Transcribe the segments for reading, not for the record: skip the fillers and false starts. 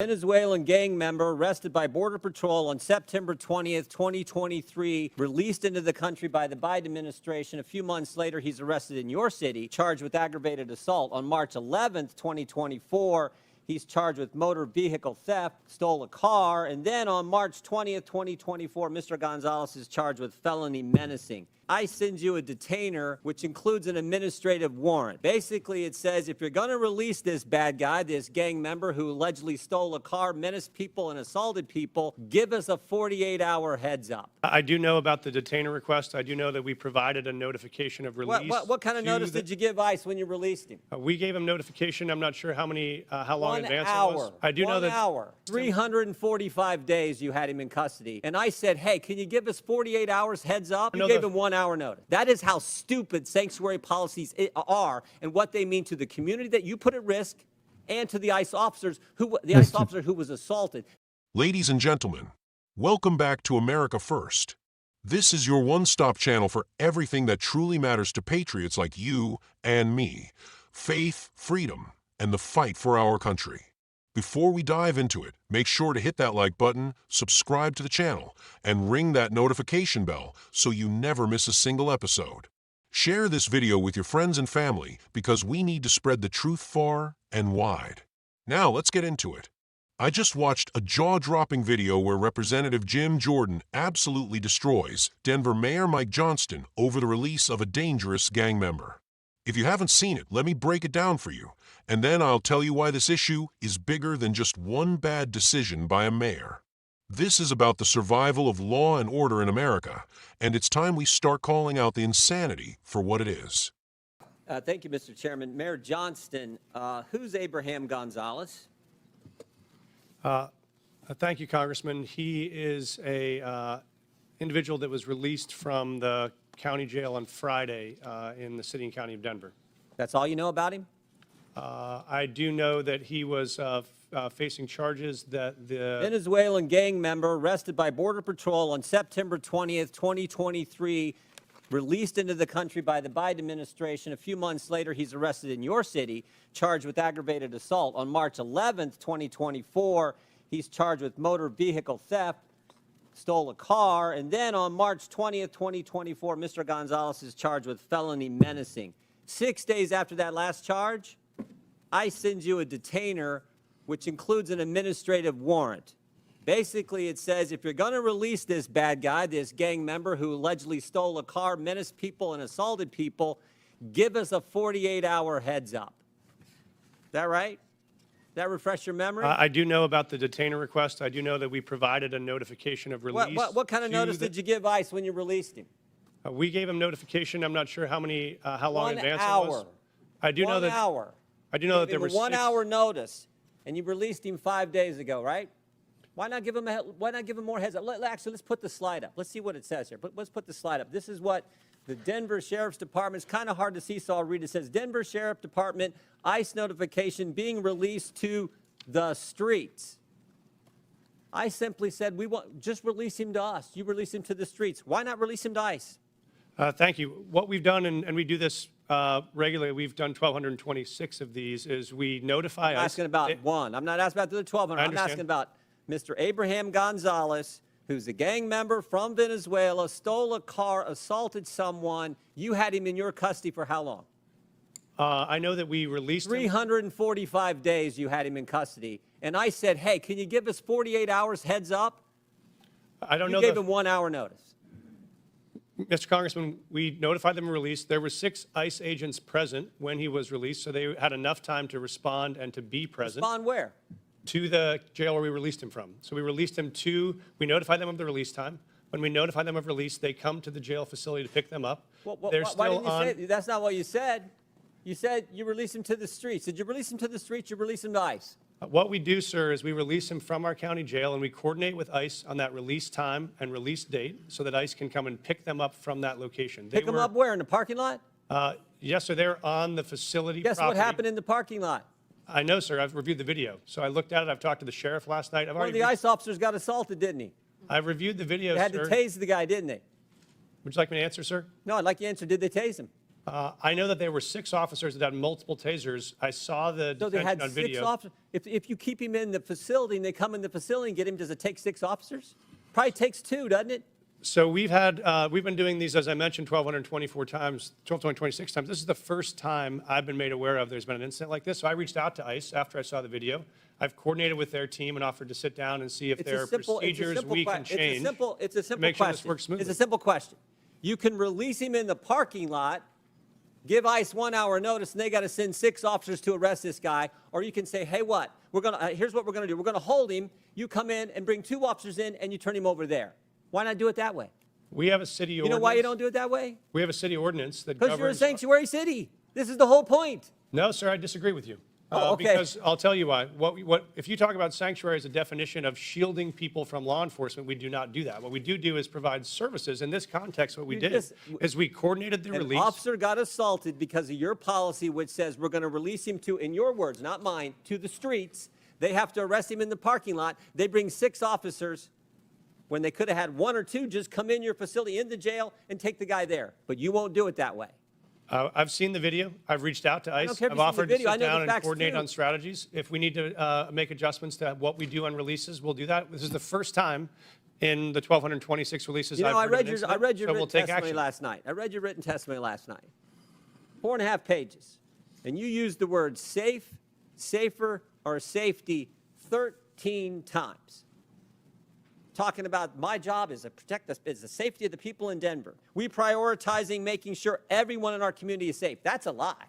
Venezuelan gang member arrested by Border Patrol on September 20th, 2023, released into the country by the Biden administration. A few months later, he's arrested in your city, charged with aggravated assault. On March 11th, 2024, he's charged with motor vehicle theft, stole a car. And then on March 20th, 2024, Mr. Gonzalez is charged with felony menacing. I send you a detainer, which includes an administrative warrant. Basically, it says if you're going to release this bad guy, this gang member who allegedly stole a car, menaced people, and assaulted people, give us a 48-hour heads up. I do know about the detainer request. I do know that we provided a notification of release. What kind of notice did you give ICE when you released him? We gave him notification. I'm not sure how long in advance it was. I do know that 1 hour. 345 days you had him in custody. And I said, hey, can you give us 48 hours heads up? You gave him 1 hour notice. That is how stupid sanctuary policies are and what they mean to the community that you put at risk and to the ICE officers ICE officer who was assaulted. Ladies and gentlemen, welcome back to America First. This is your one-stop channel for everything that truly matters to patriots like you and me. Faith, freedom, and the fight for our country. Before we dive into it, make sure to hit that like button, subscribe to the channel, and ring that notification bell so you never miss a single episode. Share this video with your friends and family because we need to spread the truth far and wide. Now let's get into it. I just watched a jaw-dropping video where Representative Jim Jordan absolutely destroys Denver Mayor Mike Johnston over the release of a dangerous gang member. If you haven't seen it, let me break it down for you, and then I'll tell you why this issue is bigger than just one bad decision by a mayor. This is about the survival of law and order in America, and it's time we start calling out the insanity for what it is. Thank you, Mr. Chairman. Mayor Johnston, who's Abraham Gonzalez? Thank you, Congressman. He is a individual that was released from the county jail on Friday in the city and county of Denver. That's all you know about him? I do know that he was facing charges that the Venezuelan gang member arrested by Border Patrol on September 20th, 2023, released into the country by the Biden administration. A few months later, he's arrested in your city, charged with aggravated assault. On March 11th, 2024, he's charged with motor vehicle theft, stole a car. And then on March 20th, 2024, Mr. Gonzalez is charged with felony menacing. 6 days after that last charge, I send you a detainer, which includes an administrative warrant. Basically, it says if you're going to release this bad guy, this gang member who allegedly stole a car, menaced people, and assaulted people, give us a 48-hour heads up. Is that right? That refresh your memory? I do know about the detainer request. I do know that we provided a notification of release. What kind of notice did you give ICE when you released him? We gave him notification. I'm not sure how long in advance 1 hour. it was. I do know that. 1 hour. I do know that there were 1 hour notice, and you released him 5 days ago, right? Why not give him more heads up? Actually, let's put the slide up. Let's see what it says here. Let's put the slide up. This is what the Denver Sheriff's Department, it's kind of hard to see, so I'll read it. It says, Denver Sheriff Department, ICE notification being released to the streets. I simply said, just release him to us. You release him to the streets. Why not release him to ICE? Thank you. What we've done, and we do this regularly, we've done 1,226 of these, is we notify I'm asking about one. I'm not asking about the other 1,200. I'm asking about Mr. Abraham Gonzalez, who's a gang member from Venezuela, stole a car, assaulted someone. You had him in your custody for how long? I know that we released him. 345 days you had him in custody. And I said, hey, can you give us 48 hours heads up? I don't know. You gave him 1 hour notice. Mr. Congressman, we notified them of release. There were 6 ICE agents present when he was released, so they had enough time to respond and to be present. Respond where? To the jail where we released him from. So we released him we notified them of the release time. When we notify them of release, they come to the jail facility to pick them up. Why didn't you say that's not what you said. You said you release him to the streets. Did you release him to the streets? You release him to ICE? What we do, sir, is we release him from our county jail, and we coordinate with ICE on that release time and release date so that ICE can come and pick them up from that location. Pick them up where? In the parking lot? Yes, sir. They're on the facility property. Guess what happened in the parking lot? I know, sir. I've reviewed the video. So I looked at it. I've talked to the sheriff last night. One of the ICE officers got assaulted, didn't he? I've reviewed the video, They had sir. to tase the guy, didn't they? Would you like me to answer, sir? No, I'd like you to answer. Did they tase him? I know that there were 6 officers that had multiple tasers. I saw the So they detention had on 6 video. officers. If you keep him in the facility and they come in the facility and get him, does it take 6 officers? Probably takes 2, doesn't it? So we've been doing these, as I mentioned, 1,224 times, 1,226 times. This is the first time I've been made aware of there's been an incident like this. So I reached out to ICE after I saw the video. I've coordinated with their team and offered to sit down and see if there are procedures we can change It's a simple make sure this question. works smoothly. It's a simple question. You can release him in the parking lot, give ICE 1 hour notice, and they got to send 6 officers to arrest this guy. Or you can say, hey, what? Here's what we're going to do. We're going to hold him. You come in and bring 2 officers in, and you turn him over there. Why not do it that way? We have a city ordinance. You know why you don't do it that way? We have a city ordinance that Because governs. you're a sanctuary city. This is the whole point. No, sir, I disagree with you. Oh, okay. Because I'll tell you why. If you talk about sanctuary as a definition of shielding people from law enforcement, we do not do that. What we do is provide services. In this context, what we did is we coordinated the An release. officer got assaulted because of your policy, which says we're going to release him to, in your words, not mine, to the streets. They have to arrest him in the parking lot. They bring 6 officers when they could have had 1 or 2 just come in your facility, in the jail, and take the guy there. But you won't do it that way. I've seen the video. I've reached out to ICE. care if I've you've seen offered the to video. I sit know the down and facts, coordinate too. on strategies. If we need to make adjustments to what we do on releases, we'll do that. This is the first time in the 1,226 releases You know, I've heard of an I incident, read your so we'll written take testimony action. last night. I read your written testimony last night. 4.5 pages. And you used the word safe, safer, or safety 13 times. Talking about my job is to protect the safety of the people in Denver. We prioritizing making sure everyone in our community is safe. That's a lie.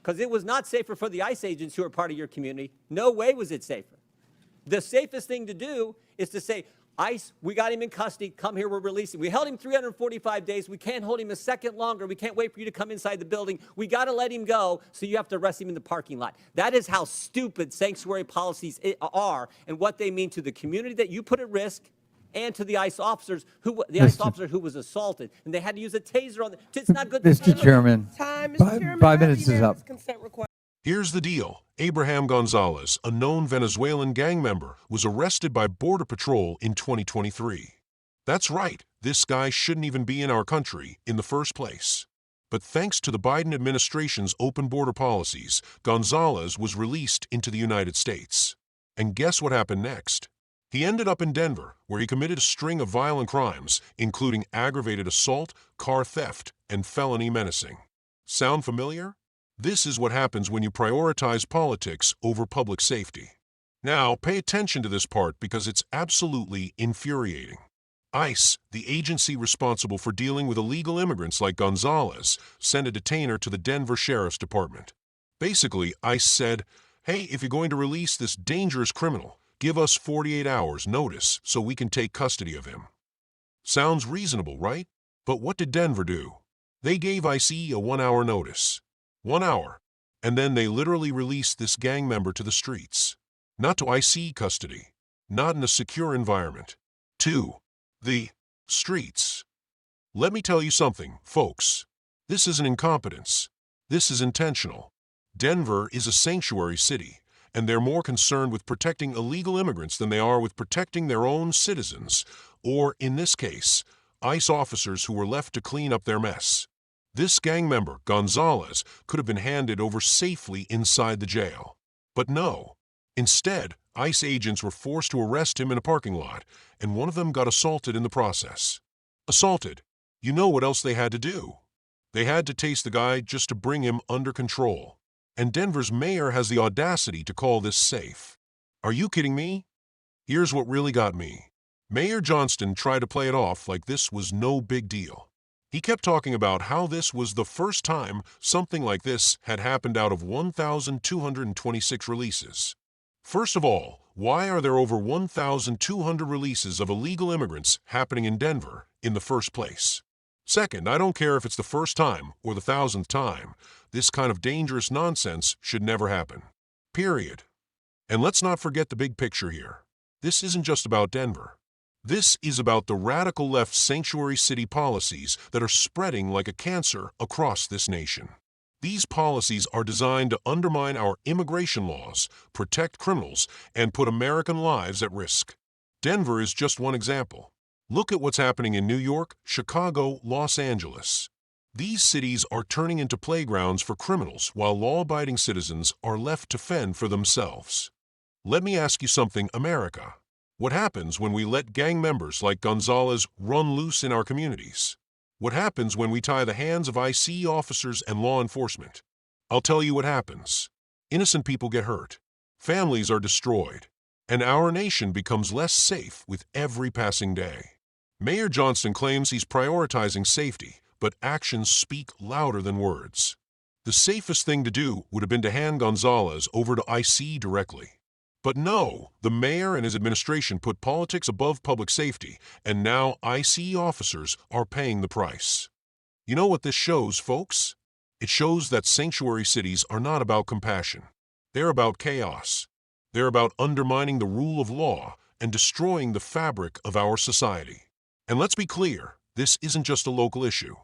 Because it was not safer for the ICE agents who are part of your community. No way was it safer. The safest thing to do is to say, ICE, we got him in custody. Come here, we're releasing. We held him 345 days. We can't hold him a second longer. We can't wait for you to come inside the building. We got to let him go, so you have to arrest him in the parking lot. That is how stupid sanctuary policies are and what they mean to the community that you put at risk and to the ICE officers ICE officer who was assaulted, and they had to use a taser on. It's not good. Mr. Chairman, Time, Mr. Chairman. 5 minutes is up. Consent request. Here's the deal. Abraham Gonzalez, a known Venezuelan gang member, was arrested by Border Patrol in 2023. That's right, this guy shouldn't even be in our country in the first place. But thanks to the Biden administration's open border policies, Gonzalez was released into the United States. And guess what happened next? He ended up in Denver, where he committed a string of violent crimes, including aggravated assault, car theft, and felony menacing. Sound familiar? This is what happens when you prioritize politics over public safety. Now, pay attention to this part because it's absolutely infuriating. ICE, the agency responsible for dealing with illegal immigrants like Gonzalez, sent a detainer to the Denver Sheriff's Department. Basically, ICE said, hey, if you're going to release this dangerous criminal, give us 48 hours notice so we can take custody of him. Sounds reasonable, right? But what did Denver do? They gave ICE a 1 hour notice. 1 hour. And then they literally released this gang member to the streets. Not to ICE custody. Not in a secure environment. To the streets. Let me tell you something, folks. This isn't incompetence. This is intentional. Denver is a sanctuary city, and they're more concerned with protecting illegal immigrants than they are with protecting their own citizens, or, in this case, ICE officers who were left to clean up their mess. This gang member, Gonzalez, could have been handed over safely inside the jail. But no. Instead, ICE agents were forced to arrest him in a parking lot, and one of them got assaulted in the process. Assaulted. You know what else they had to do? They had to tase the guy just to bring him under control. And Denver's mayor has the audacity to call this safe. Are you kidding me? Here's what really got me. Mayor Johnston tried to play it off like this was no big deal. He kept talking about how this was the first time something like this had happened out of 1,226 releases. First of all, why are there over 1,200 releases of illegal immigrants happening in Denver in the first place? Second, I don't care if it's the first time or the 1,000th time. This kind of dangerous nonsense should never happen. Period. And let's not forget the big picture here. This isn't just about Denver. This is about the radical left sanctuary city policies that are spreading like a cancer across this nation. These policies are designed to undermine our immigration laws, protect criminals, and put American lives at risk. Denver is just one example. Look at what's happening in New York, Chicago, Los Angeles. These cities are turning into playgrounds for criminals while law-abiding citizens are left to fend for themselves. Let me ask you something, America. What happens when we let gang members like Gonzalez run loose in our communities? What happens when we tie the hands of IC officers and law enforcement? I'll tell you what happens. Innocent people get hurt, families are destroyed, and our nation becomes less safe with every passing day. Mayor Johnston claims he's prioritizing safety, but actions speak louder than words. The safest thing to do would have been to hand Gonzalez over to IC directly. But no, the mayor and his administration put politics above public safety, and now IC officers are paying the price. You know what this shows, folks? It shows that sanctuary cities are not about compassion. They're about chaos. They're about undermining the rule of law and destroying the fabric of our society. And let's be clear, this isn't just a local issue.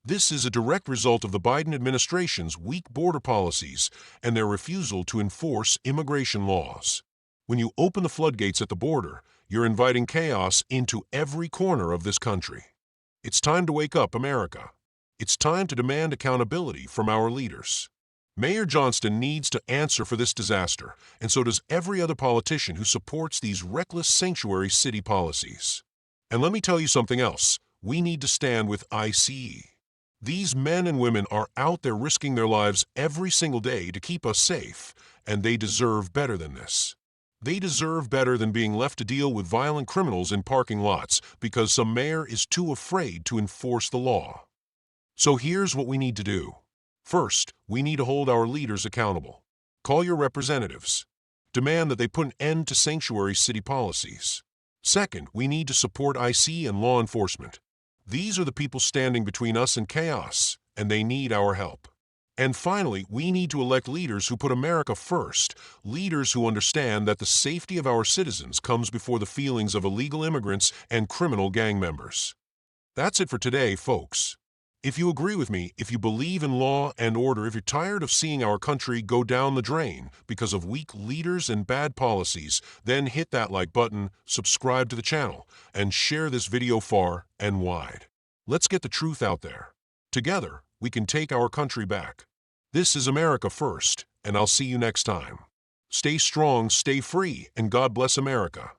This is a direct result of the Biden administration's weak border policies and their refusal to enforce immigration laws. When you open the floodgates at the border, you're inviting chaos into every corner of this country. It's time to wake up, America. It's time to demand accountability from our leaders. Mayor Johnston needs to answer for this disaster, and so does every other politician who supports these reckless sanctuary city policies. And let me tell you something else. We need to stand with ICE. These men and women are out there risking their lives every single day to keep us safe, and they deserve better than this. They deserve better than being left to deal with violent criminals in parking lots because some mayor is too afraid to enforce the law. So here's what we need to do. First, we need to hold our leaders accountable. Call your representatives. Demand that they put an end to sanctuary city policies. Second, we need to support IC and law enforcement. These are the people standing between us and chaos, and they need our help. And finally, we need to elect leaders who put America first, leaders who understand that the safety of our citizens comes before the feelings of illegal immigrants and criminal gang members. That's it for today, folks. If you agree with me, if you believe in law and order, if you're tired of seeing our country go down the drain because of weak leaders and bad policies, then hit that like button, subscribe to the channel, and share this video far and wide. Let's get the truth out there. Together, we can take our country back. This is America First, and I'll see you next time. Stay strong, stay free, and God bless America.